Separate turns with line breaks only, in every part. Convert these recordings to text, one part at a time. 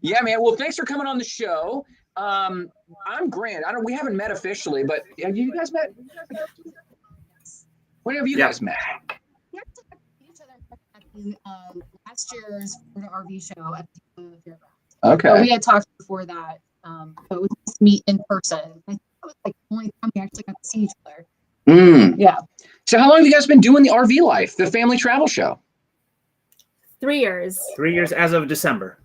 Yeah, man. Well, thanks for coming on the show. I'm Grant. We haven't met officially, but have you guys met? When have you guys met?
We actually got to meet each other at the last year's Florida RV show at the fairgrounds.
Okay.
So we had talked before that, but it was nice to meet in person. I think that was like the only time we actually got to see each other. Yeah.
So how long have you guys been doing the RV Life, the family travel show?
3 years.
3 years as of December.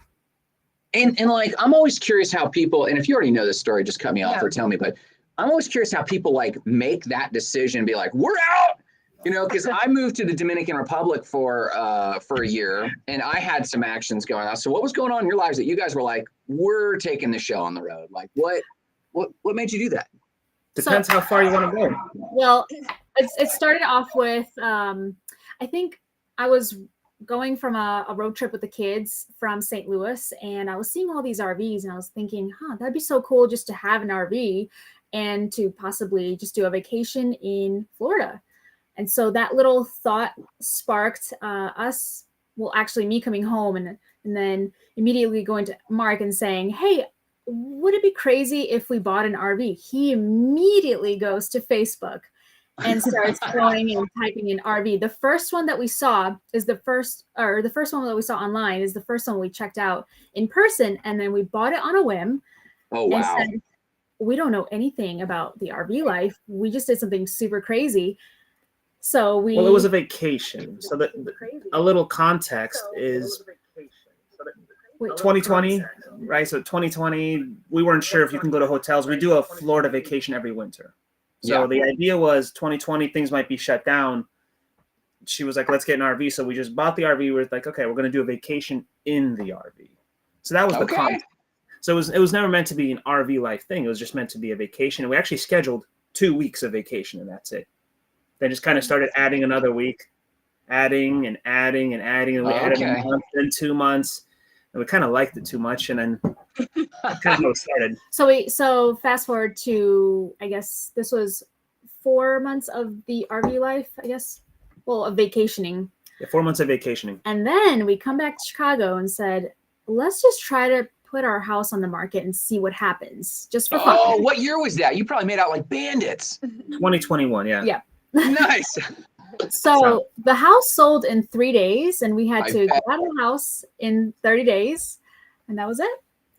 And like, I'm always curious how people, and if you already know this story, just cut me off or tell me, but I'm always curious how people like make that decision and be like, we're out, because I moved to the Dominican Republic for a year and I had some actions going on. So what was going on in your lives that you guys were like, we're taking the show on the road? Like what made you do that?
Depends how far you want to go.
Well, it started off with, I think I was going from a road trip with the kids from St. Louis, and I was seeing all these RVs and I was thinking, that'd be so cool just to have an RV and to possibly just do a vacation in Florida. And so that little thought sparked me coming home and then immediately going to Mark and saying, hey, would it be crazy if we bought an RV? He immediately goes to Facebook and starts going and typing in RV. The first one that we saw is the first one that we saw online is the first one we checked out in person. And then we bought it on a whim.
Oh, wow.
And said, we don't know anything about the RV life. We just did something super crazy. So
it was a vacation. So a little context is 2020, right? So 2020, we weren't sure if you can go to hotels. We do a Florida vacation every winter. So the idea was 2020, things might be shut down. She was like, let's get an RV. So we just bought the RV. We were like, okay, we're going to do a vacation in the RV. So that was the concept. So it was never meant to be an RV life thing. It was just meant to be a vacation. And we actually scheduled 2 weeks of vacation and that's it. Then just kind of started adding another week, adding and adding and adding. And we added a month, then 2 months. And we kind of liked it too much. And then kind of how it started.
So fast forward to, I guess this was 4 months of the RV life, I guess. Well, of vacationing.
Yeah, 4 months of vacationing.
And then we come back to Chicago and said, let's just try to put our house on the market and see what happens. Just for fun.
Oh, what year was that? You probably made out like bandits.
2021, yeah.
Yeah.
Nice.
So the house sold in 3 days, and we had to get out of the house in 30 days, and that was it.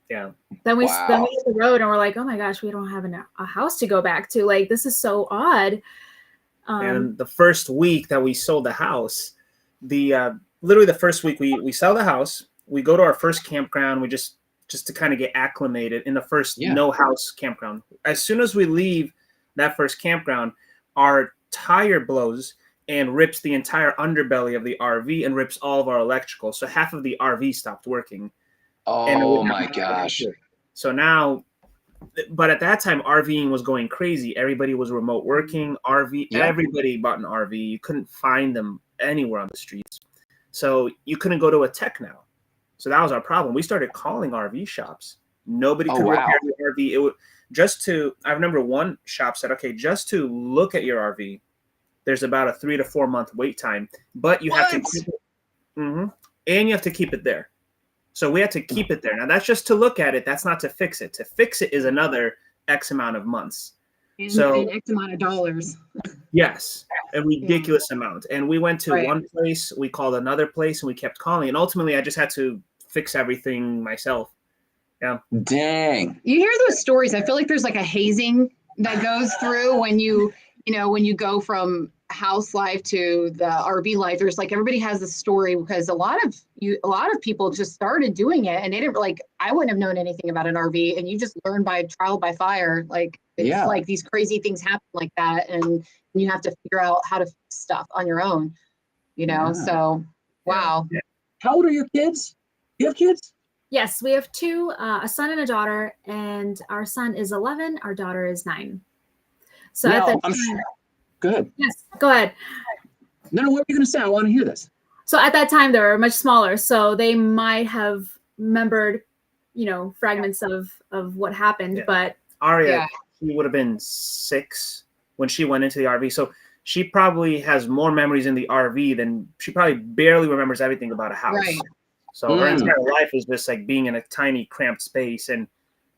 Yeah.
Then we hit the road, and we're like, oh my gosh, we don't have a house to go back to. Like, this is so odd.
And the first week that we sold the house, literally the first week we sell the house, we go to our first campground. We just to kind of get acclimated in the first no house campground. As soon as we leave that first campground, our tire blows and rips the entire underbelly of the RV and rips all of our electrical. So half of the RV stopped working.
Oh my gosh.
So now, but at that time, RVing was going crazy. Everybody was remote working, everybody bought an RV. You couldn't find them anywhere on the streets. So you couldn't go to a tech now. So that was our problem. We started calling RV shops. Nobody could repair the RV. I remember one shop said, okay, just to look at your RV, there's about a 3 to 4 month wait time, but you have to keep it, and you have to keep it there. So we had to keep it there. Now that's just to look at it. That's not to fix it. To fix it is another X amount of months.
And X amount of dollars.
Yes, a ridiculous amount. And we went to one place, we called another place, and we kept calling. And ultimately, I just had to fix everything myself. Yeah.
Dang.
You hear those stories. I feel like there's like a hazing that goes through when you go from house life to the RV life. There's like, everybody has a story because a lot of people just started doing it and they didn't I wouldn't have known anything about an RV, and you just learn by trial by fire. Like it's like these crazy things happen like that, and you have to figure out how to fix stuff on your own, so wow.
Yeah.
How old are your kids? You have kids?
Yes, we have two, a son and a daughter, and our son is 11, our daughter is 9. So at that time,
go ahead.
Yes, go ahead.
No, what are you going to say? I want to hear this.
So at that time, they were much smaller, so they might have remembered, fragments of what happened. But
Aria, she would have been 6 when she went into the RV. So she probably has more memories in the RV than she probably barely remembers everything about a house.
Right.
So her entire life is just like being in a tiny cramped space and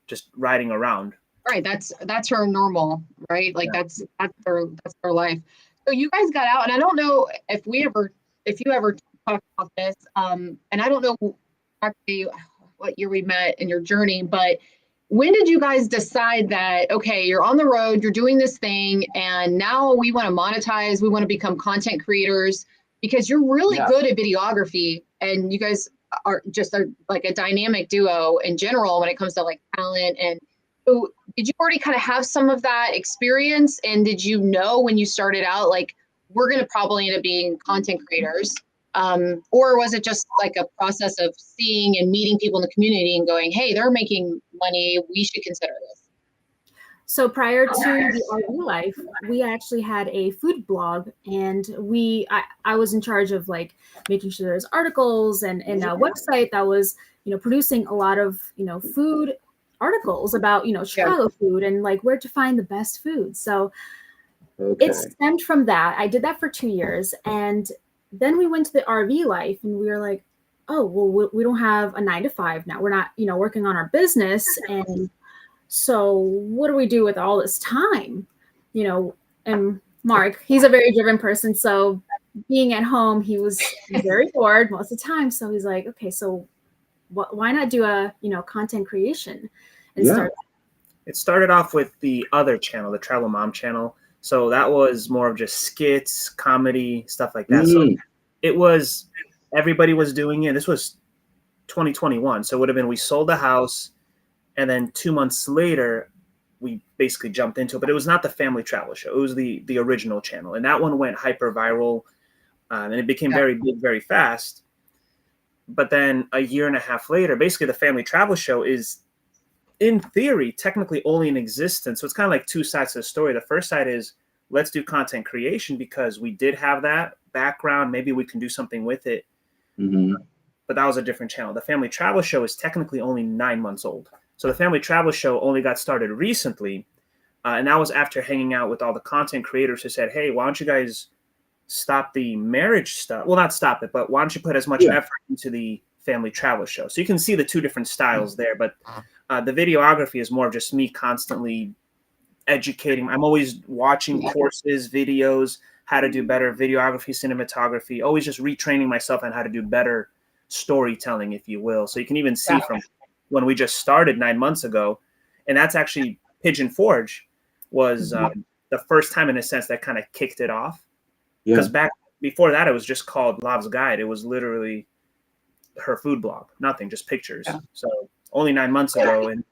just riding around.
Right. That's her normal, right? Like that's her life. So you guys got out, and I don't know if you ever talked about this. And I don't know exactly what year we met in your journey, but when did you guys decide that, okay, you're on the road, you're doing this thing, and now we want to monetize, we want to become content creators, because you're really good at videography, and you guys are just like a dynamic duo in general when it comes to like talent. And so did you already kind of have some of that experience? And did you know when you started out, like, we're going to probably end up being content creators? Or was it just like a process of seeing and meeting people in the community and going, hey, they're making money, we should consider this?
So prior to the RV life, we actually had a food blog, and I was in charge of like making sure there's articles and a website that was, producing a lot of, food articles about, Chicago food and like where to find the best food. So it stemmed from that. I did that for 2 years, and then we went to the RV life, and we were like, oh, well, we don't have a 9-to-5 now. We're not, working on our business. And so what do we do with all this time? And Mark, he's a very driven person. So being at home, he was very bored most of the time. So he's like, okay, so why not do a, content creation and start?
It started off with the other channel, the Travel Mom channel. So that was more of just skits, comedy, stuff like that. So it was, everybody was doing it. This was 2021. So it would have been, we sold the house, and then 2 months later, we basically jumped into it. But it was not the family travel show. It was the original channel. And that one went hyper viral, and it became very big, very fast. But then a year and a half later, basically the family travel show is, in theory, technically only in existence. So it's kind of like two sides to the story. The first side is, let's do content creation because we did have that background. Maybe we can do something with it. But that was a different channel. The family travel show is technically only 9 months old. So the family travel show only got started recently. And that was after hanging out with all the content creators who said, hey, why don't you guys stop the marriage stuff? Well, not stop it, but why don't you put as much effort into the family travel show? So you can see the two different styles there. But the videography is more of just me constantly educating. I'm always watching courses, videos, how to do better videography, cinematography, always just retraining myself on how to do better storytelling, if you will. So you can even see from when we just started 9 months ago, and that's actually Pigeon Forge was the first time in a sense that kind of kicked it off. Because back before that, it was just called Lav's Guide. It was literally her food blog, nothing, just pictures. So only 9 months ago. And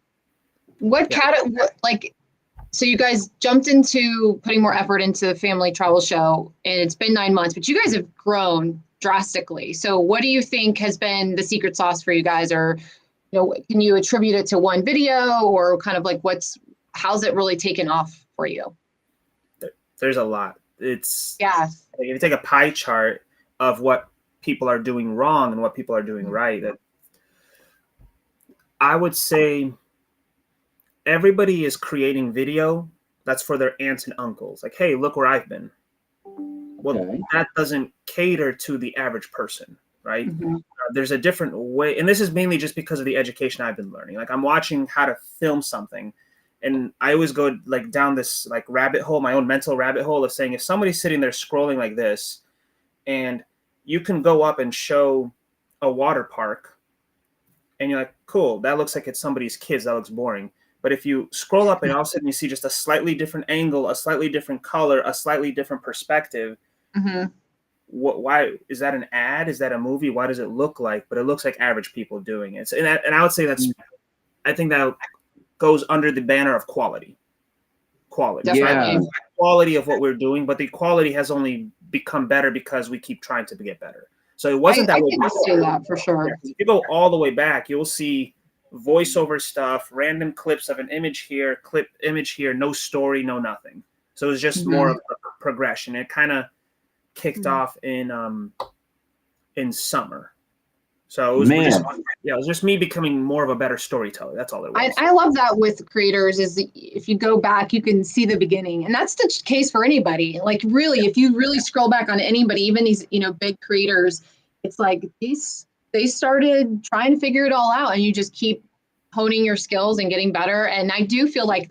so you guys jumped into putting more effort into the family travel show, and it's been 9 months, but you guys have grown drastically. So what do you think has been the secret sauce for you guys? Or, can you attribute it to one video, or kind of like how's it really taken off for you?
There's a lot. It's,
if
you take a pie chart of what people are doing wrong and what people are doing right, that I would say everybody is creating video that's for their aunts and uncles. Like, hey, look where I've been. Well, that doesn't cater to the average person, right? There's a different way. And this is mainly just because of the education I've been learning. Like, I'm watching how to film something. And I always go like down this like rabbit hole, my own mental rabbit hole of saying, if somebody's sitting there scrolling like this, and you can go up and show a water park, and you're like, cool, that looks like it's somebody's kids. That looks boring. But if you scroll up and all of a sudden you see just a slightly different angle, a slightly different color, a slightly different perspective, why is that an ad? Is that a movie? Why does it look like? But it looks like average people doing it. And I would say I think that goes under the banner of quality. Quality of what we're doing, but the quality has only become better because we keep trying to get better. So it wasn't that way.
I can see that for sure.
If you go all the way back, you'll see voiceover stuff, random clips of an image here, no story, no nothing. So it was just more of a progression. It kind of kicked off in summer. So it was just me becoming more of a better storyteller. That's all it was.
I love that with creators is if you go back, you can see the beginning, and that's the case for anybody. Like really, if you really scroll back on anybody, even these, big creators, it's like these they started trying to figure it all out, and you just keep honing your skills and getting better. And I do feel like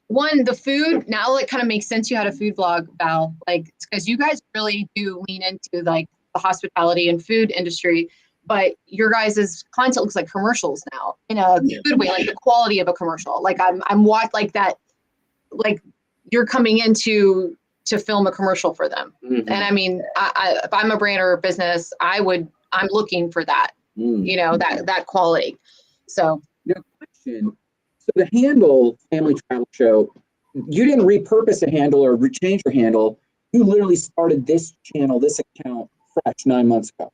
one, the food, now it kind of makes sense you had a food blog, Val, like, because you guys really do lean into like the hospitality and food industry, but your guys' content looks like commercials now in a good way, like the quality of a commercial. Like I'm watching like that, like you're coming into to film a commercial for them. And I mean, if I'm a brand or a business, I'm looking for that, you know, that quality. So.
No question. So the handle Family Travel Show, you didn't repurpose a handle or change your handle. You literally started this channel, this account fresh 9 months ago.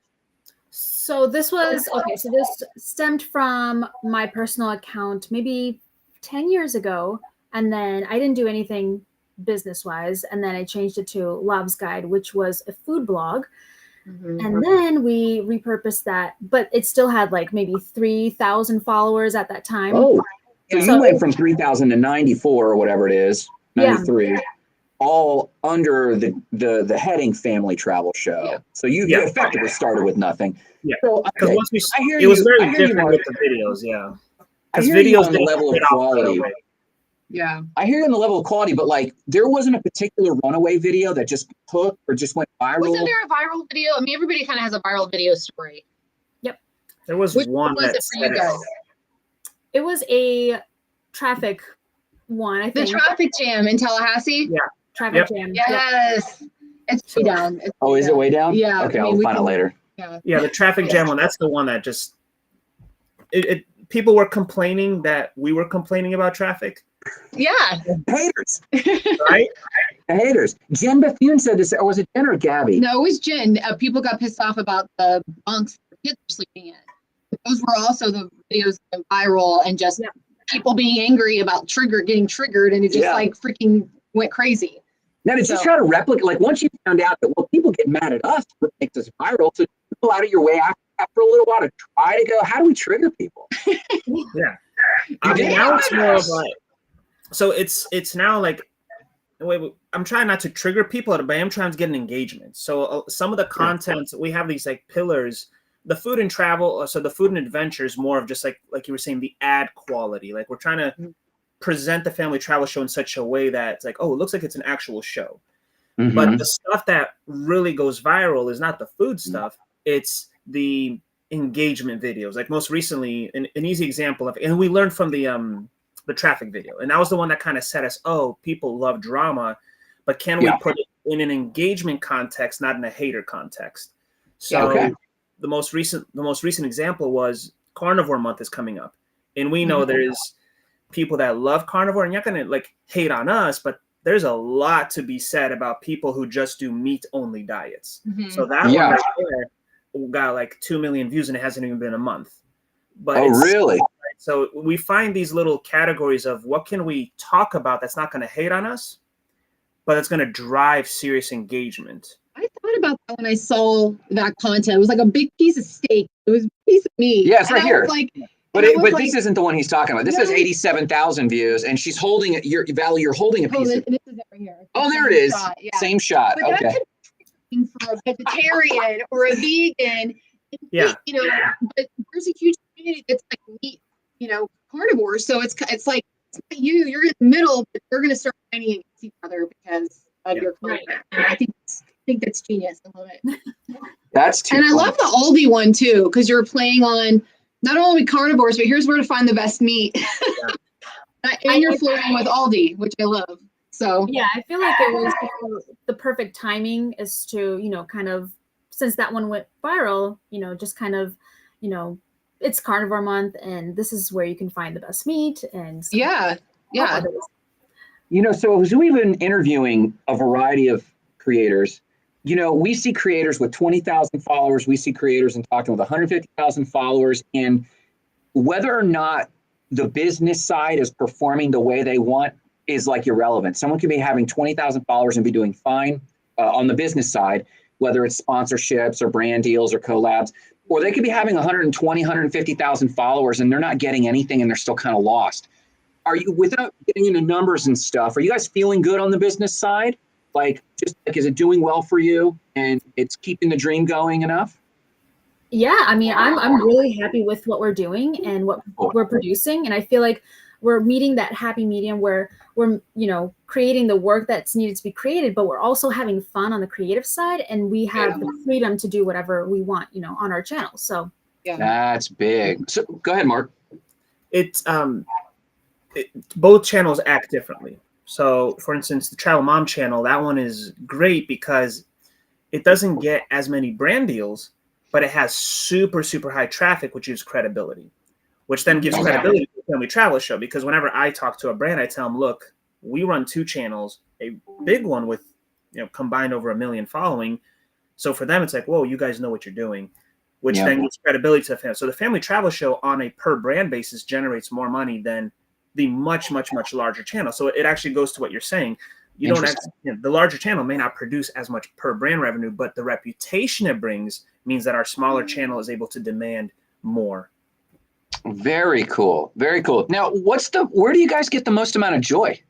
So this was, okay, so this stemmed from my personal account maybe 10 years ago. And then I didn't do anything business-wise. And then I changed it to Love's Guide, which was a food blog. And then we repurposed that, but it still had like maybe 3,000 followers at that time.
Oh, so you went from 3,000 to 94 or whatever it is, 93, all under the heading Family Travel Show. Yeah. So you effectively started with nothing. Yeah. So, okay.
Once it was very different with the videos. Yeah. Because videos
on the level of quality.
Yeah.
I hear you on the level of quality, but like there wasn't a particular runaway video that just took or just went viral.
Wasn't there a viral video? I mean, everybody kind of has a viral video story.
Yep.
There was one
was it for you guys?
It was a traffic one, I think.
The traffic jam in Tallahassee?
Yeah. Traffic jam.
Yes. Yep. It's way down.
Is it way down?
Yeah.
Okay, I'll find it later.
Yeah, the traffic jam one, that's the one that just people were complaining that we were complaining about traffic.
Yeah.
Haters.
Right?
The haters. Jen Bethune said this, or was it Jen or Gabby?
No, it was Jen. People got pissed off about the bunks that kids were sleeping in. Those were also the videos that went viral and just people being angry about getting triggered, and it just like freaking went crazy.
Now, did you try to replicate, like once you found out that, well, people get mad at us for makes us viral, so you go out of your way after a little while to try to go, how do we trigger people?
Yeah. I mean, now it's more of like, so it's now like, I'm trying not to trigger people, but I am trying to get an engagement. So some of the content, we have these like pillars, the food and travel. So the food and adventure is more of just like you were saying, the ad quality. Like we're trying to present the Family Travel Show in such a way that it's like, oh, it looks like it's an actual show. But the stuff that really goes viral is not the food stuff. It's the engagement videos. Like most recently, an easy example of, and we learned from the traffic video, and that was the one that kind of set us, oh, people love drama, but can we put it in an engagement context, not in a hater context? So the most recent example was Carnivore Month is coming up, and we know there's people that love carnivore, and you're not gonna like hate on us, but there's a lot to be said about people who just do meat only diets. So that one right there got like 2 million views, and it hasn't even been a month. But
really?
So we find these little categories of what can we talk about that's not going to hate on us, but it's going to drive serious engagement.
I thought about that when I saw that content. It was like a big piece of steak. It was a piece of meat.
Yeah, it's right here. But this isn't the one he's talking about. This has 87,000 views, and she's holding it. You're holding a piece.
This is it right here.
There it is. Same shot.
But
okay.
For a vegetarian or a vegan, you know, but there's a huge community that's like meat, you know, carnivores. So it's like it's not you're in the middle, but they're going to start fighting against each other because of your content. And I think that's genius. I love it.
That's too.
And I love the Aldi one too, because you're playing on not only carnivores, but here's where to find the best meat. And you're flirting with Aldi, which I love. So
yeah, I feel like it was the perfect timing as to, you know, kind of since that one went viral, you know, just kind of, you know, it's Carnivore Month, and this is where you can find the best meat. And so
yeah.
You know, so as we've been interviewing a variety of creators, you know, we see creators with 20,000 followers. We see creators and talking with 150,000 followers. And whether or not the business side is performing the way they want is like irrelevant. Someone could be having 20,000 followers and be doing fine on the business side, whether it's sponsorships or brand deals or collabs, or they could be having 120, 150,000 followers and they're not getting anything and they're still kind of lost. Are you, without getting into numbers and stuff, are you guys feeling good on the business side? Like, just like, is it doing well for you and it's keeping the dream going enough?
Yeah, I mean, I'm really happy with what we're doing and what we're producing, and I feel like we're meeting that happy medium where we're, creating the work that's needed to be created, but we're also having fun on the creative side, and we have the freedom to do whatever we want, on our channel. So
Yeah.
That's big. So go ahead, Mark.
It's both channels act differently. So, for instance, the Travel Mom channel, that one is great because it doesn't get as many brand deals, but it has super, super high traffic, which gives credibility, which then gives credibility to the Family Travel Show. Because whenever I talk to a brand, I tell them, look, we run 2 channels, a big one with, combined over 1 million following. So for them, it's like, whoa, you guys know what you're doing, which then gives credibility to the family. So the Family Travel Show on a per brand basis generates more money than the much, much, much larger channel. So it actually goes to what you're saying. You don't actually, the larger channel may not produce as much per brand revenue, but the reputation it brings means that our smaller channel is able to demand more.
Very cool. Very cool. Now, where do you guys get the most amount of joy?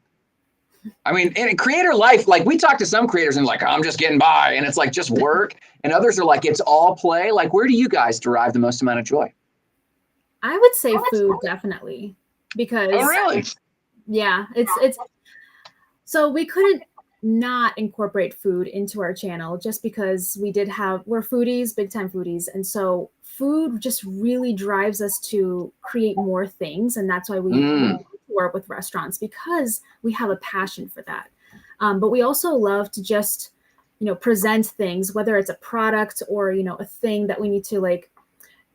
I mean, in creator life, like we talk to some creators and like, I'm just getting by, and it's like just work, and others are like, it's all play. Like, where do you guys derive the most amount of joy?
I would say food, definitely, because
really?
Yeah, it's so we couldn't not incorporate food into our channel just because we're foodies, big time foodies. And so food just really drives us to create more things. And that's why we work with restaurants, because we have a passion for that. But we also love to just, present things, whether it's a product or, a thing that we need to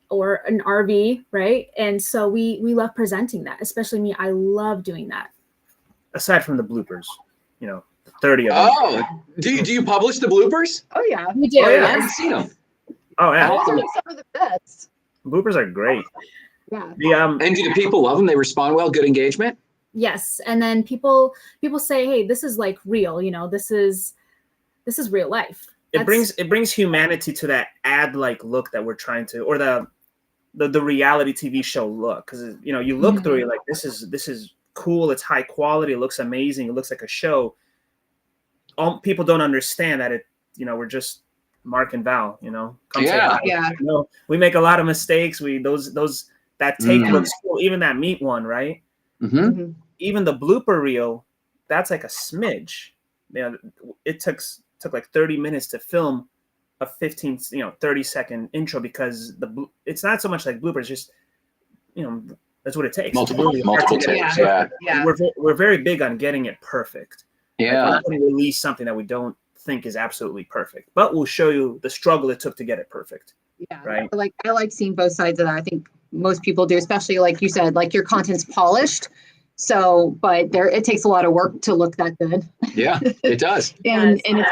or an RV, right? And so we love presenting that, especially me. I love doing that.
Aside from the bloopers, 30 of them.
Oh, do you publish the bloopers?
Oh yeah,
we do.
Oh, yeah, I
Yes.
haven't seen them.
Oh yeah,
those are some of the best.
bloopers are great.
Yeah.
And do the people love them? They respond well, good engagement?
Yes. And then people say, hey, this is like real, this is real life.
It brings humanity to that ad-like look that we're trying to, or the reality TV show look. Because you look through, you're like, this is cool, it's high quality, it looks amazing, it looks like a show. All people don't understand that we're just Mark and Val, come say hi.
Yeah.
We make a lot of mistakes. That take looks cool. Even that meat one, right?
Mm-hmm.
Even the blooper reel, that's like a smidge. It took like 30 minutes to film a 30-second intro, because it's not so much like bloopers, just that's what it takes.
Multiple takes. Yeah.
We're very big on getting it perfect.
Yeah.
Like, we're not going to release something that we don't think is absolutely perfect, but we'll show you the struggle it took to get it perfect.
Yeah.
Right.
I like seeing both sides of that. I think most people do, especially like you said, like your content's polished. So, but it takes a lot of work to look that good.
Yeah, it does.
and it's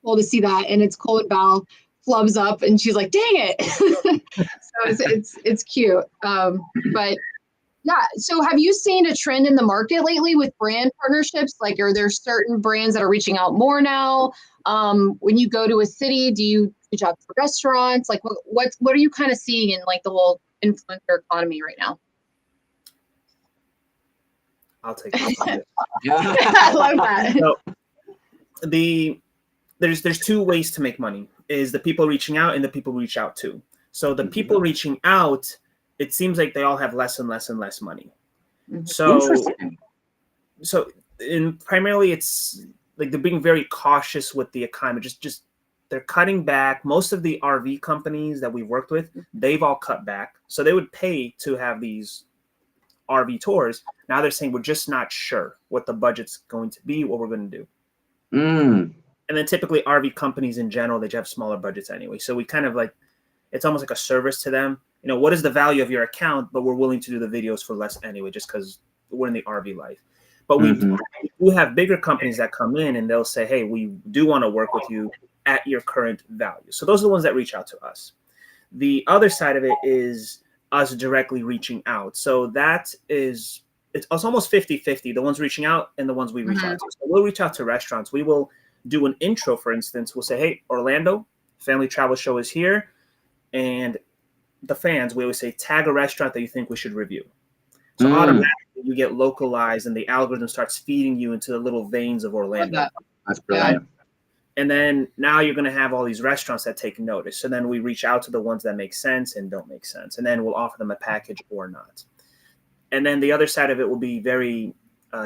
cool to see that. And it's cool when Val flubs up and she's like, dang it. So it's cute. But yeah. So have you seen a trend in the market lately with brand partnerships? Like, are there certain brands that are reaching out more now? When you go to a city, do you reach out to restaurants? Like, what are you kind of seeing in like the whole influencer economy right now?
I'll take it.
I love that.
So, there's 2 ways to make money: is the people reaching out and the people reach out to. So the people reaching out, it seems like they all have less and less and less money. So primarily it's like they're being very cautious with the economy. Just they're cutting back. Most of the RV companies that we've worked with, they've all cut back. So they would pay to have these RV tours. Now they're saying, we're just not sure what the budget's going to be, what we're going to do. And then typically RV companies in general, they have smaller budgets anyway. So we kind of it's almost like a service to them. What is the value of your account? But we're willing to do the videos for less anyway, just because we're in the RV life. But we have bigger companies that come in and they'll say, hey, we do want to work with you at your current value. So those are the ones that reach out to us. The other side of it is us directly reaching out. So it's almost 50-50, the ones reaching out and the ones we reach out to. So we'll reach out to restaurants. We will do an intro, for instance. We'll say, hey, Orlando, Family Travel Show is here. And the fans, we always say, tag a restaurant that you think we should review. So automatically you get localized and the algorithm starts feeding you into the little veins of Orlando.
That's brilliant.
And then now you're going to have all these restaurants that take notice. So then we reach out to the ones that make sense and don't make sense. And then we'll offer them a package or not. And then the other side of it will be very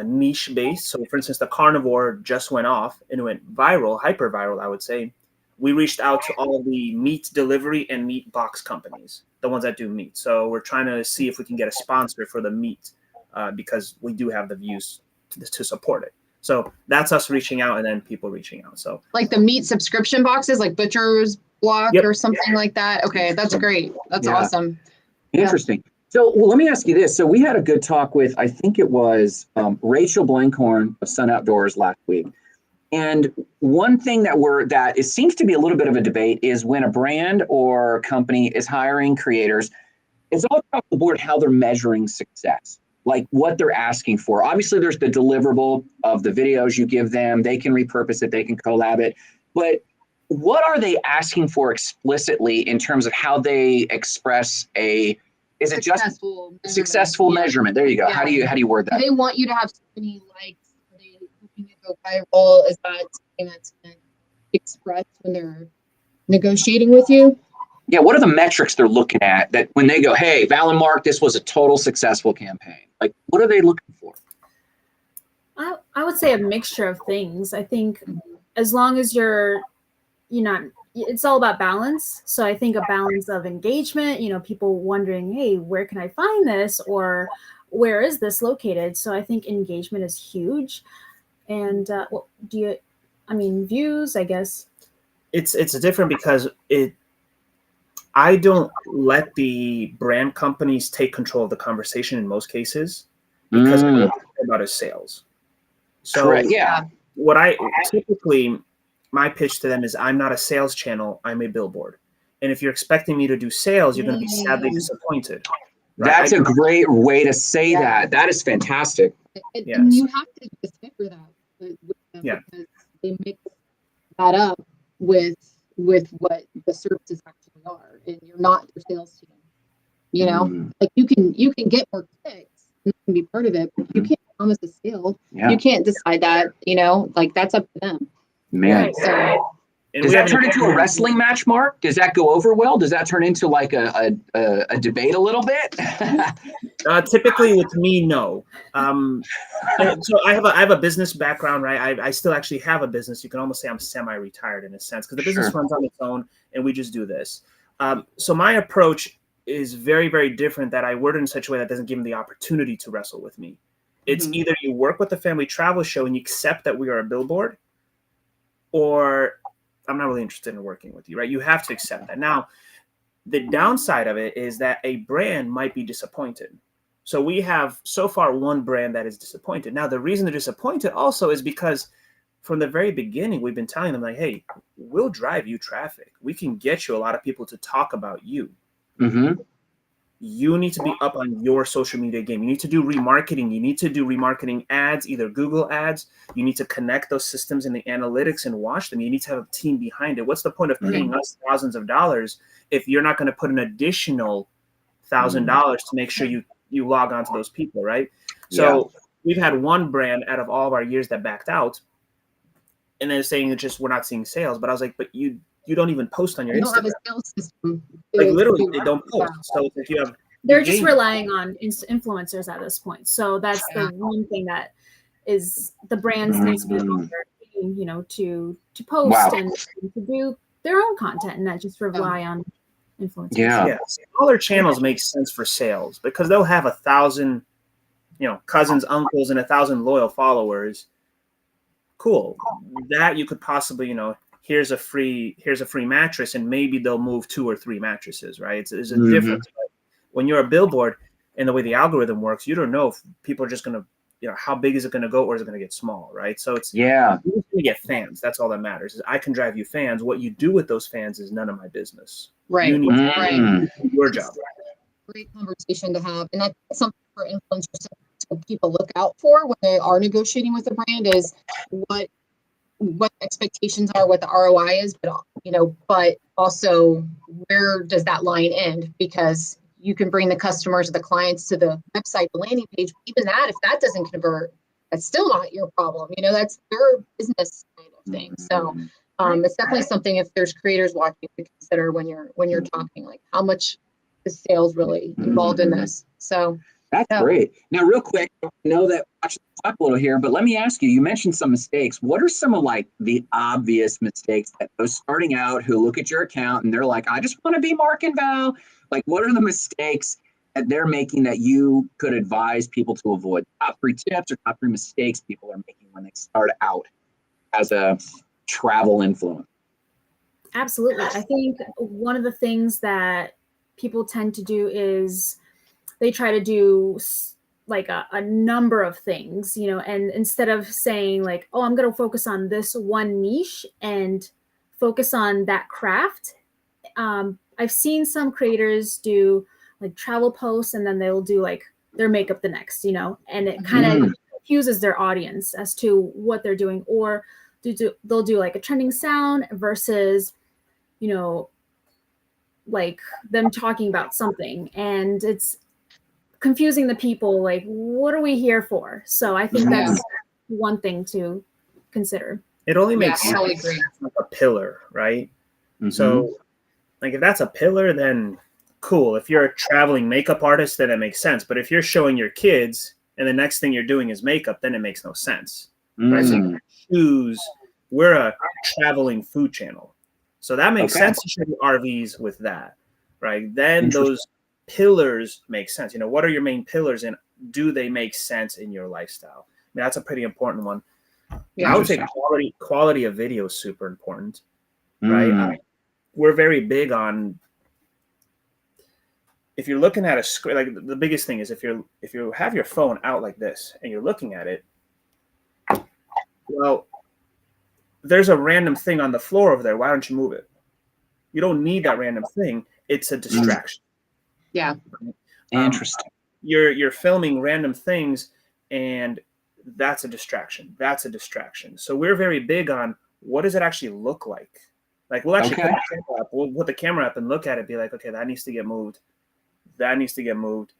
niche based. So for instance, the carnivore just went off and it went viral, hyper viral, I would say. We reached out to all the meat delivery and meat box companies, the ones that do meat. So we're trying to see if we can get a sponsor for the meat because we do have the views to support it. So that's us reaching out and then people reaching out. So
like the meat subscription boxes, like Butcher's Block
Yep.
or something like that. Okay, that's great. That's
Yeah.
awesome.
Interesting. So, well, let me ask you this. So we had a good talk with, I think it was Rachel Blankhorn of Sun Outdoors last week. And one thing that it seems to be a little bit of a debate is when a brand or company is hiring creators, it's all across the board how they're measuring success, like what they're asking for. Obviously, there's the deliverable of the videos you give them. They can repurpose it. They can collab it. But what are they asking for explicitly in terms of how they express is it just successful measurement? There you go.
Yeah.
How do you word
Do
that?
they want you to have so many likes? Are they hoping to go viral? Is that something that's been expressed when they're negotiating with you?
Yeah, what are the metrics they're looking at that when they go, hey, Val and Mark, this was a total successful campaign? Like, what are they looking for?
I would say a mixture of things. I think as long as it's all about balance. So I think a balance of engagement, people wondering, hey, where can I find this? Or where is this located? So I think engagement is huge. And views, I guess.
it's different because I don't let the brand companies take control of the conversation in most cases because what I care about is sales. So
Correct. Yeah.
what I typically, my pitch to them is I'm not a sales channel, I'm a billboard. And if you're expecting me to do sales, you're going to be sadly disappointed. Right?
That's a great way to say that. That is fantastic.
And you have to discover that with them because they mix that up with what the services actually are, and you're not their sales team. Like you can get more clicks and that can be part of it, but you can't promise a sale. You can't decide that. Like that's up to them.
Man.
Right, so
does that turn into a wrestling match, Mark? Does that go over well? Does that turn into like a debate a little bit?
Typically with me, no. So I have a business background, right? I still actually have a business. You can almost say I'm semi-retired in a sense because the business runs on its own and we just do this. So my approach is very, very different that I word it in such a way that doesn't give them the opportunity to wrestle with me. It's either you work with the family travel show and you accept that we are a billboard, or I'm not really interested in working with you, right? You have to accept that. Now, the downside of it is that a brand might be disappointed. So we have so far one brand that is disappointed. Now, the reason they're disappointed also is because from the very beginning, we've been telling them like, hey, we'll drive you traffic. We can get you a lot of people to talk about you. You need to be up on your social media game. You need to do remarketing. You need to do remarketing ads, either Google ads. You need to connect those systems in the analytics and watch them. You need to have a team behind it. What's the point of paying us thousands of dollars if you're not going to put an additional $1,000 to make sure you log on to those people, right? So we've had one brand out of all of our years that backed out, and they're saying it's just we're not seeing sales. But I was like, but you don't even post on your Instagram.
Don't have a sales system.
Like literally, they don't post. So if you have,
they're just relying on influencers at this point. So that's the one thing that is the brands need to be to post and to do their own content and not just rely on influencers.
Yeah. Smaller channels make sense for sales because they'll have 1,000, cousins, uncles, and 1,000 loyal followers. Cool. That you could possibly, here's a free mattress, and maybe they'll move 2 or 3 mattresses, right? There's a difference. But when you're a billboard and the way the algorithm works, you don't know if people are just going to, how big is it going to go or is it going to get small, right? So it's you're going to get fans. That's all that matters. Is I can drive you fans. What you do with those fans is none of my business.
Right.
You need to do your job.
Great conversation to have, and that's something for influencers to keep a lookout for when they are negotiating with a brand is what expectations are, what the ROI is, but also where does that line end? Because you can bring the customers or the clients to the website, the landing page. Even that, if that doesn't convert, that's still not your problem. That's their business kind of thing. So It's definitely something, if there's creators watching, to consider when you're talking, like how much is sales really involved in this. So
that's great. Now, real quick, I know that watch the clock a little here, but let me ask you, you mentioned some mistakes. What are some of like the obvious mistakes that those starting out who look at your account and they're like, I just want to be Mark and Val? Like, what are the mistakes that they're making that you could advise people to avoid? Top 3 tips or top 3 mistakes people are making when they start out as a travel influencer?
Absolutely. I think one of the things that people tend to do is they try to do like a number of things, you know, and instead of saying like, oh, I'm going to focus on this one niche and focus on that craft. I've seen some creators do like travel posts and then they'll do like their makeup the next, you know, and it kind of confuses their audience as to what they're doing. Or they'll do like a trending sound versus, you know, like them talking about something, and it's confusing the people, like, what are we here for? So I think that's one thing to consider.
It only makes sense like a pillar, right? So like if that's a pillar, then cool. If you're a traveling makeup artist, then it makes sense. But if you're showing your kids and the next thing you're doing is makeup, then it makes no sense. Right? So you choose, we're a traveling food channel. So that makes sense to show the RVs with that, right? Then those pillars make sense. You know, what are your main pillars and do they make sense in your lifestyle? I mean, that's a pretty important one. I would say quality of video is super important, right? We're very big on, if you're looking at a screen, like the biggest thing is if you have your phone out like this and you're looking at it, well, there's a random thing on the floor over there. Why don't you move it? You don't need that random thing. It's a distraction.
Yeah.
Interesting.
You're filming random things and that's a distraction. That's a distraction. So we're very big on what does it actually look like? Like we'll actually we'll put the camera up and look at it, be like, okay, that needs to get moved. That needs to get moved.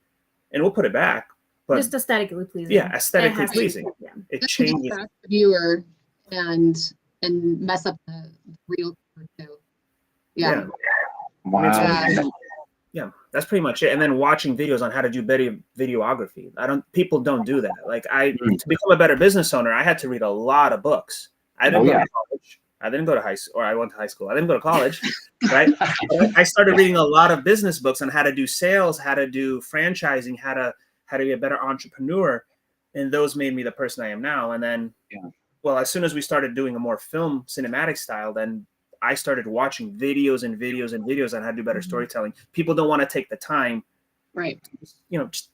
And we'll put it back. But
just aesthetically pleasing.
Yeah, aesthetically pleasing.
Yeah.
It changes
the viewer and mess up the real too. Yeah.
Wow.
Yeah, that's pretty much it. And then watching videos on how to do better videography. People don't do that. Like to become a better business owner, I had to read a lot of books. I didn't go to college. I didn't go to high school, or I went to high school. I didn't go to college, right? I started reading a lot of business books on how to do sales, how to do franchising, how to be a better entrepreneur. And those made me the person I am now. And then, well, as soon as we started doing a more film cinematic style, then I started watching videos and videos and videos on how to do better storytelling. People don't want to take the time,
right?
Just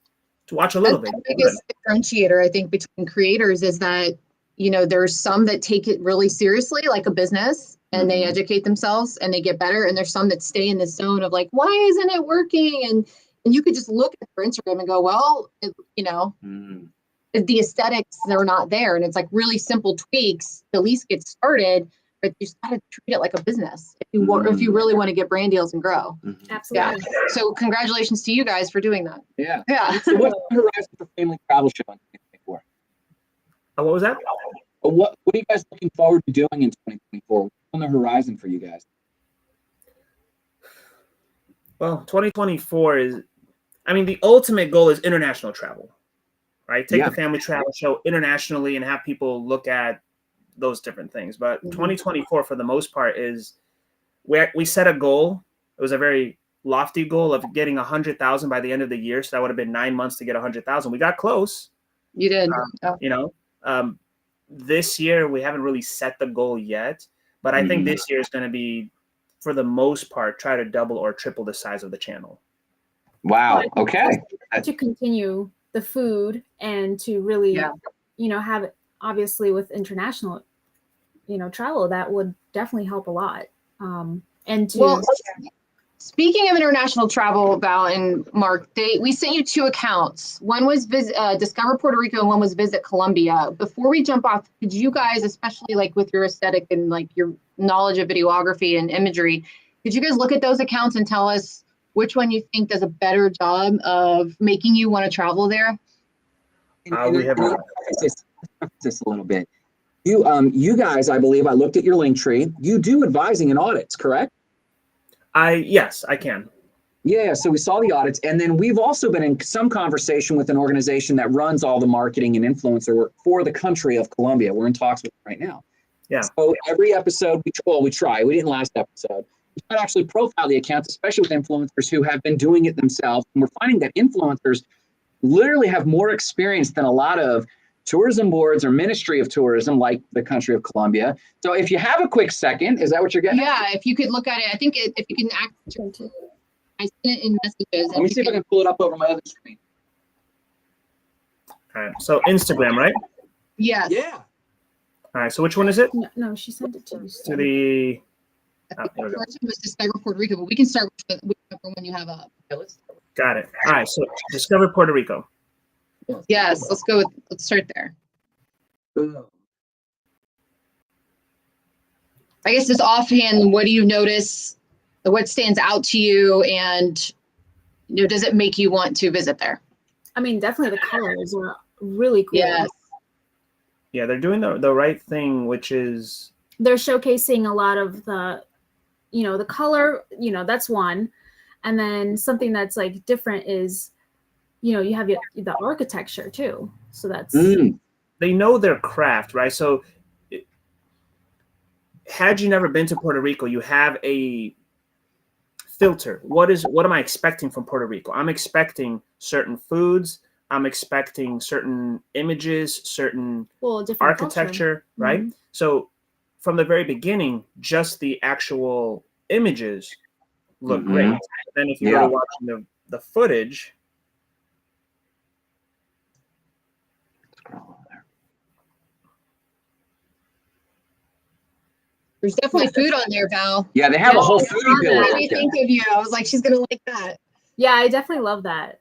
to watch a little bit.
The biggest differentiator, I think, between creators is that, you know, there's some that take it really seriously, like a business, and they educate themselves and they get better. And there's some that stay in the zone of like, why isn't it working? And you could just look at their Instagram and go, well, the aesthetics, they're not there. And it's like really simple tweaks to at least get started. But you just got to treat it like a business if you really want to get brand deals and grow.
Absolutely.
Yeah. So congratulations to you guys for doing that.
Yeah.
So
what's the horizon for Family Travel Show in 2024?
What was that?
What are you guys looking forward to doing in 2024? What's on the horizon for you guys?
Well, 2024 is, I mean, the ultimate goal is international travel, right? Take the Family Travel Show internationally and have people look at those different things. But 2024, for the most part, is we set a goal. It was a very lofty goal of getting 100,000 by the end of the year. So that would have been 9 months to get 100,000. We got close.
You did.
You know, this year we haven't really set the goal yet, but I think this year is going to be, for the most part, try to double or triple the size of the channel.
Wow. Okay.
To continue the food and to really, you know, have it, obviously with international, you know, travel, that would definitely help a lot. And to
speaking of international travel, Val and Mark, we sent you 2 accounts. One was Discover Puerto Rico and one was Visit Colombia. Before we jump off, could you guys, especially like with your aesthetic and like your knowledge of videography and imagery, could you guys look at those accounts and tell us which one you think does a better job of making you want to travel there?
We have this a little bit. You guys, I believe I looked at your link tree. You do advising and audits, correct?
Yes, I can.
Yeah, so we saw the audits, and then we've also been in some conversation with an organization that runs all the marketing and influencer work for the country of Colombia. We're in talks with them right now.
Yeah.
So every episode, we try. We didn't last episode. We try to actually profile the accounts, especially with influencers who have been doing it themselves. And we're finding that influencers literally have more experience than a lot of tourism boards or Ministry of Tourism, like the country of Colombia. So if you have a quick second, is that what you're getting?
Yeah, if you could look at it, I think if you can I sent it in messages.
Let me see if I can pull it up over my other screen.
All right. So Instagram, right?
Yes.
Yeah.
All right. So which one is it?
No, she sent it to me.
To the.
The first one was Discover Puerto Rico, but we can start with whichever one you have up.
Got it. All right. So Discover Puerto Rico.
Yes, let's start there. I guess just offhand, what do you notice? What stands out to you, and does it make you want to visit there?
I mean, definitely the colors are really cool.
Yes.
Yeah, they're doing the right thing, which is
they're showcasing a lot of the, the color, that's one. And then something that's like different is, you have the architecture too. So that's
they know their craft, right? So had you never been to Puerto Rico, you have a filter. What am I expecting from Puerto Rico? I'm expecting certain foods. I'm expecting certain images, certain
different
architecture,
culture.
Right? Mm-hmm. So from the very beginning, just the actual images look great. Then if you go to watching the footage,
there's definitely food on there, Val.
Yeah, they have a whole foodie bill.
What do you think of you? I was like, she's gonna like that.
Yeah, I definitely love that.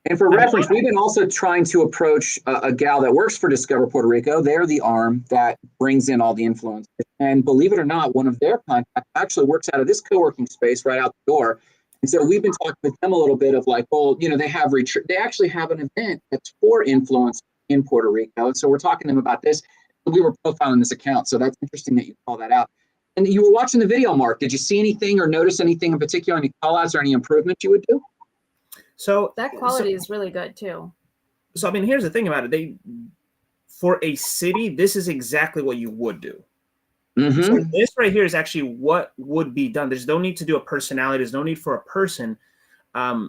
And for reference, we've been also trying to approach a gal that works for Discover Puerto Rico. They're the arm that brings in all the influencers. And believe it or not, one of their contacts actually works out of this co-working space right out the door. And so we've been talking with them a little bit of like, well, they have they actually have an event that's for influence in Puerto Rico. So we're talking to them about this. We were profiling this account. So that's interesting that you call that out. And you were watching the video, Mark. Did you see anything or notice anything in particular, any call outs or any improvements you would do?
So
that quality is really good too.
So I mean, here's the thing about it. For a city, this is exactly what you would do. Mm-hmm. So this right here is actually what would be done. There's no need to do a personality. There's no need for a person. I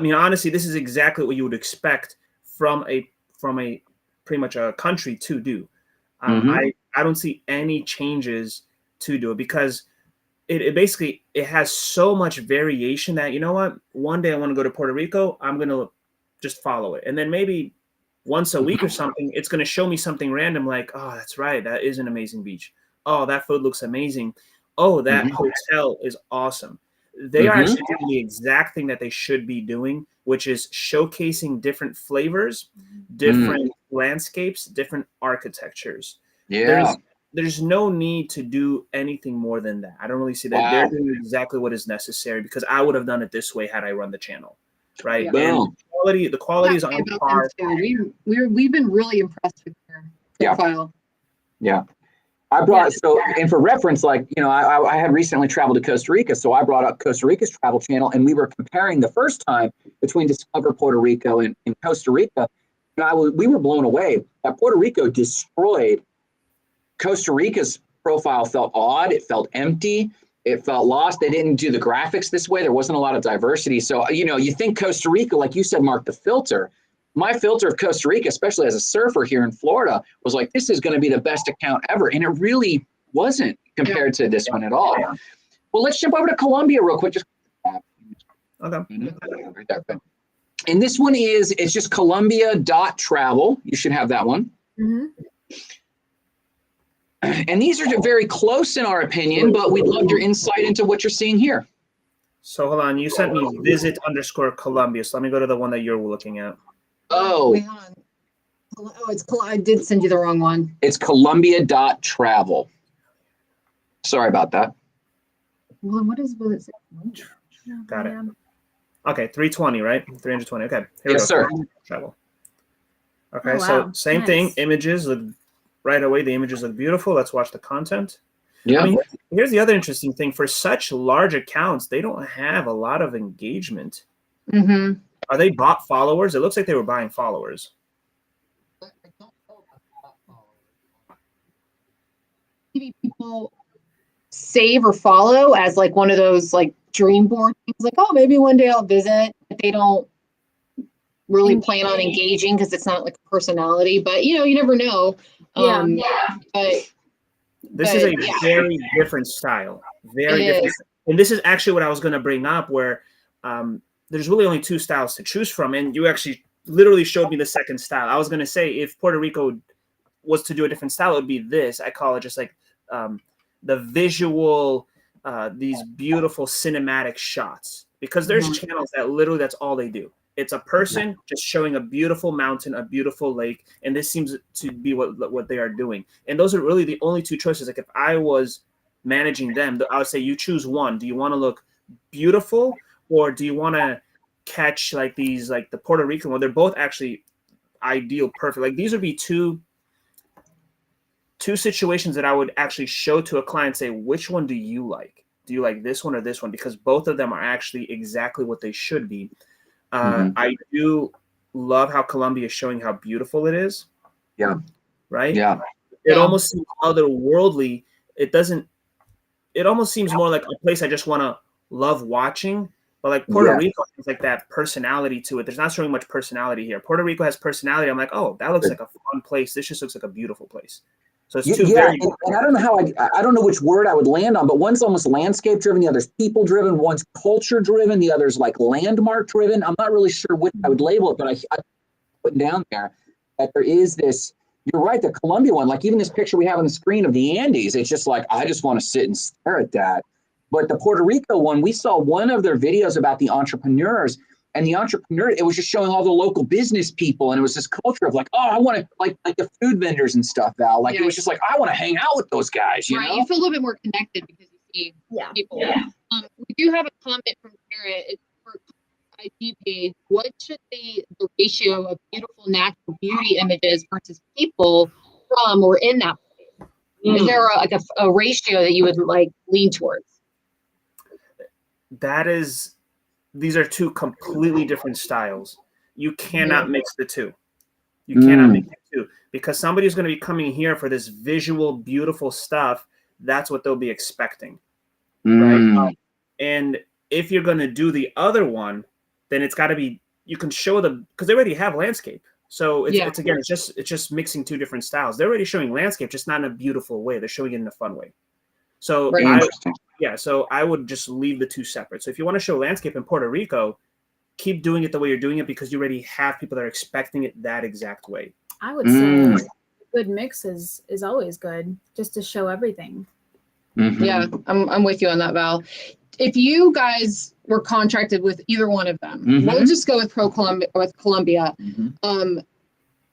mean, honestly, this is exactly what you would expect from a pretty much a country to do. I don't see any changes to do it because it basically has so much variation that, you know what, one day I want to go to Puerto Rico, I'm going to just follow it. And then maybe once a week or something, it's going to show me something random like, oh, that's right, that is an amazing beach. Oh, that food looks amazing. Oh, that hotel is awesome. They are actually doing the exact thing that they should be doing, which is showcasing different flavors, different landscapes, different architectures.
Yeah.
There's no need to do anything more than that. I don't really see that. Wow. They're doing exactly what is necessary because I would have done it this way had I run the channel, right? Yeah. And the quality is on par.
We've been really impressed with their profile.
Yeah. I brought and for reference, like, I had recently traveled to Costa Rica, so I brought up Costa Rica's travel channel, and we were comparing the first time between Discover Puerto Rico and Costa Rica. And we were blown away that Puerto Rico destroyed Costa Rica's profile. Felt odd. It felt empty. It felt lost. They didn't do the graphics this way. There wasn't a lot of diversity. So, you think Costa Rica, like you said, Mark, the filter. My filter of Costa Rica, especially as a surfer here in Florida, was like, this is going to be the best account ever. And it really wasn't compared to this one at all. Well, let's jump over to Colombia real quick.
Okay.
And this one it's just Colombia.travel. You should have that one.
Mm-hmm.
And these are very close in our opinion, but we'd love your insight into what you're seeing here.
So hold on. You sent me visit_Colombia. So let me go to the one that you're looking at.
Oh.
Wait, hold on. Oh, I did send you the wrong one.
It's Colombia.travel. Sorry about that.
Well, what is it say?
Got it. Okay, 320, right? 320. Okay.
Yes, sir.
Travel. Okay, so same thing. Images look right away. The images look beautiful. Let's watch the content.
Yeah.
I mean, here's the other interesting thing. For such large accounts, they don't have a lot of engagement.
Mm-hmm.
Are they bot followers? It looks like they were buying followers.
Maybe people save or follow as like one of those like dream board things, like, oh, maybe one day I'll visit, but they don't really plan on engaging because it's not like a personality, but you know, you never know. But
this is a very different style. Very different. And this is actually what I was going to bring up, where there's really only two styles to choose from. And you actually literally showed me the second style. I was going to say, if Puerto Rico was to do a different style, it would be this. I call it just like the visual, these beautiful cinematic shots, because there's channels that literally, that's all they do. It's a person just showing a beautiful mountain, a beautiful lake, and this seems to be what they are doing. And those are really the only two choices. Like if I was managing them, I would say you choose one. Do you want to look beautiful, or do you want to catch like these, like the Puerto Rican one? They're both actually ideal, perfect. Like these would be two situations that I would actually show to a client, say, which one do you like? Do you like this one or this one? Because both of them are actually exactly what they should be. I do love how Colombia is showing how beautiful it is.
Yeah.
Right?
Yeah.
It almost seems otherworldly. It almost seems more like a place I just want to love watching. But like Puerto Rico has like that personality to it. There's not showing much personality here. Puerto Rico has personality. I'm like, oh, that looks like a fun place. This just looks like a beautiful place. So it's two very.
And I don't know how I don't know which word I would land on, but one's almost landscape driven, the other's people driven, one's culture driven, the other's like landmark driven. I'm not really sure what I would label it, but I put down there that there is this. You're right, the Colombia one, like even this picture we have on the screen of the Andes, it's just like I just want to sit and stare at that. But the Puerto Rico one, we saw one of their videos about the entrepreneurs. And the entrepreneur, it was just showing all the local business people. And it was this culture of like, oh, I want to like the food vendors and stuff, Val. Like, it was just like, I want to hang out with those guys, you know?
You feel a little bit more connected because you see people. Yeah. We do have a comment from Sarah. It's for IG page. What should the ratio of beautiful natural beauty images versus people from or in that place? Is there a ratio that you would like lean towards?
These are two completely different styles. You cannot mix the two. You cannot mix the two, because somebody who's going to be coming here for this visual, beautiful stuff, that's what they'll be expecting, right? And if you're going to do the other one, then it's got to be, you can show them, because they already have landscape. So it's again, it's just mixing two different styles. They're already showing landscape, just not in a beautiful way. They're showing it in a fun way. So so I would just leave the two separate. So if you want to show landscape in Puerto Rico, keep doing it the way you're doing it, because you already have people that are expecting it that exact way.
I would say a good mix is always good, just to show everything.
Yeah, I'm with you on that, Val. If you guys were contracted with either one of them, we'll just go with Colombia.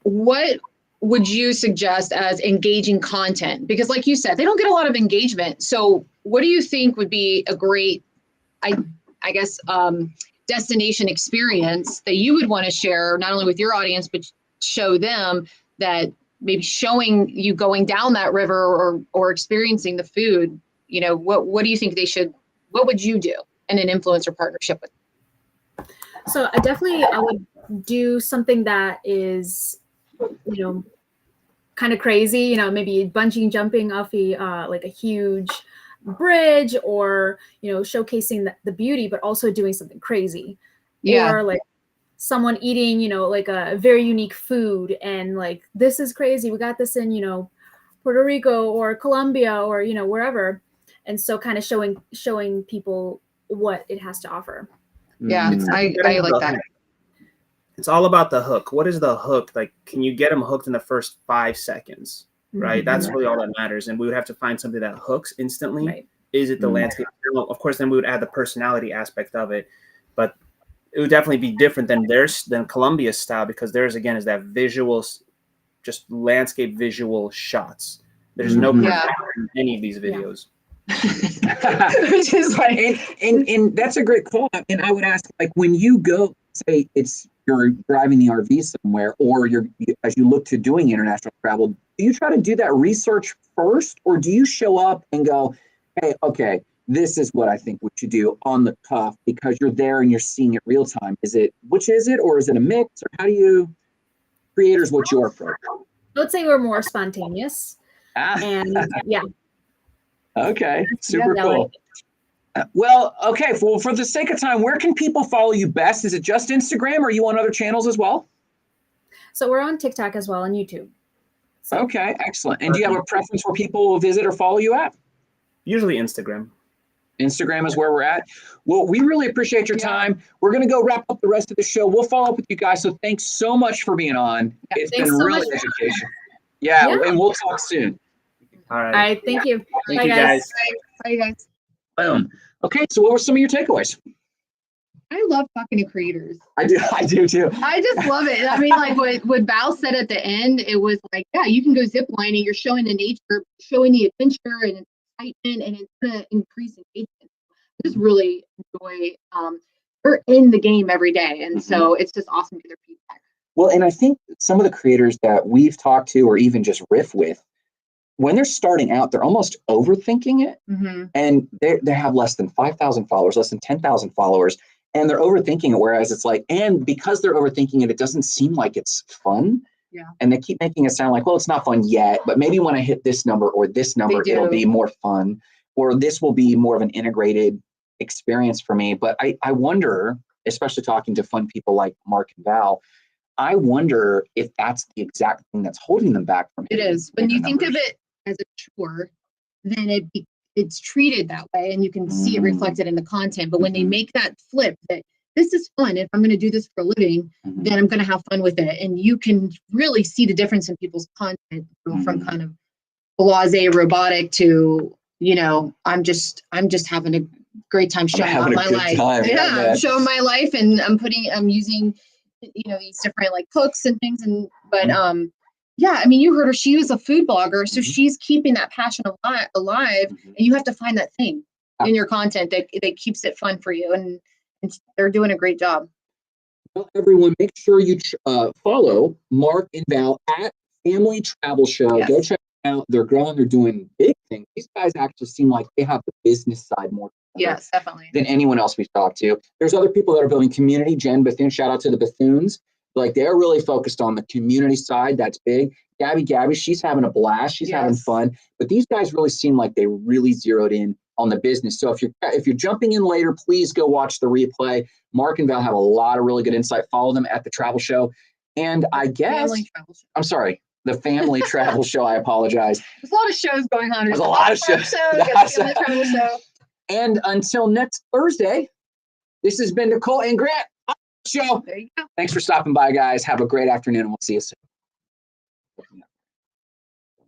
What would you suggest as engaging content? Because like you said, they don't get a lot of engagement. So what do you think would be a great, I guess, destination experience that you would want to share, not only with your audience, but show them that maybe showing you going down that river or experiencing the food, you know, what do you think what would you do in an influencer partnership with?
So I would do something that is, you know, kind of crazy, you know, maybe bungee jumping off like a huge bridge, or, you know, showcasing the beauty, but also doing something crazy. Or like someone eating, you know, like a very unique food, and like, this is crazy. We got this in, you know, Puerto Rico or Colombia or, you know, wherever. And so kind of showing people what it has to offer.
Yeah, I like that.
It's all about the hook. What is the hook? Like, can you get them hooked in the first 5 seconds? Right? That's really all that matters. And we would have to find something that hooks instantly. Right. Is it the landscape? Of course, then we would add the personality aspect of it. But it would definitely be different than Colombia's style, because theirs, again, is that visual, just landscape visual shots. There's no in any of these videos.
Which is like, and that's a great call. And I would ask, like, when you go, say you're driving the RV somewhere, or as you look to doing international travel, do you try to do that research first, or do you show up and go, hey, okay, this is what I think we should do on the cuff because you're there and you're seeing it real time? Which is it, or is it a mix, or how do you, creators, what's your approach?
I would say we're more spontaneous. And yeah.
Okay, super cool. Well, okay, for the sake of time, where can people follow you best? Is it just Instagram, or are you on other channels as well?
So we're on TikTok as well and YouTube. So.
Okay, excellent. And do you have a preference where people will visit or follow you at?
Usually Instagram.
Instagram is where we're at. Well, we really appreciate your time. We're going to go wrap up the rest of the show. We'll follow up with you guys. So thanks so much for being on. It's been
so
really educational. Yeah, and we'll talk soon.
All right.
All right. Thank you.
Thank you, guys.
Bye, you guys.
Boom. Okay, so what were some of your takeaways?
I love talking to creators.
I do too.
I just love it. I mean, like what Val said at the end, it was like, yeah, you can go zip lining. You're showing the nature, showing the adventure and excitement, and it's going to increase engagement. I just really enjoy. We're in the game every day, and so it's just awesome to get their feedback.
Well, and I think some of the creators that we've talked to, or even just riff with, when they're starting out, they're almost overthinking it, and they have less than 5,000 followers, less than 10,000 followers. And they're overthinking it, whereas it's like, and because they're overthinking it, it doesn't seem like it's fun.
Yeah.
And they keep making it sound like, well, it's not fun yet, but maybe when I hit this number or this number, it'll be more fun, or this will be more of an integrated experience for me. But I wonder, especially talking to fun people like Mark and Val, I wonder if that's the exact thing that's holding them back from
it. Is when you think of it as a chore, then it's treated that way, and you can see it reflected in the content. But when they make that flip, that this is fun, if I'm going to do this for a living, then I'm going to have fun with it, and you can really see the difference in people's content from kind of blasé robotic to, you know, I'm just having a great time showing off my life. I'm showing my life, and I'm using, you know, these different like cooks and things, and yeah, I mean, you heard her. She was a food blogger, so she's keeping that passion alive, and you have to find that thing in your content that keeps it fun for you, and they're doing a great job.
Well, everyone, make sure you follow Mark and Val at Family Travel Show. Go check them out. They're growing. They're doing big things. These guys actually seem like they have the business side more
definitely
than anyone else we've talked to. There's other people that are building community. Jen Bethune, shout out to the Bethunes. Like, they're really focused on the community side. That's big. Gabby, she's having a blast. She's having fun. But these guys really seem like they really zeroed in on the business. So if you're jumping in later, please go watch the replay. Mark and Val have a lot of really good insight. Follow them at the Travel Show. And I guess, I'm sorry, the Family Travel Show. I apologize.
There's a lot of shows going on.
There's a lot of shows.
Family Travel Show.
And until next Thursday, this has been Nicole and Grant. Show.
There you go.
Thanks for stopping by, guys. Have a great afternoon, and we'll see you soon.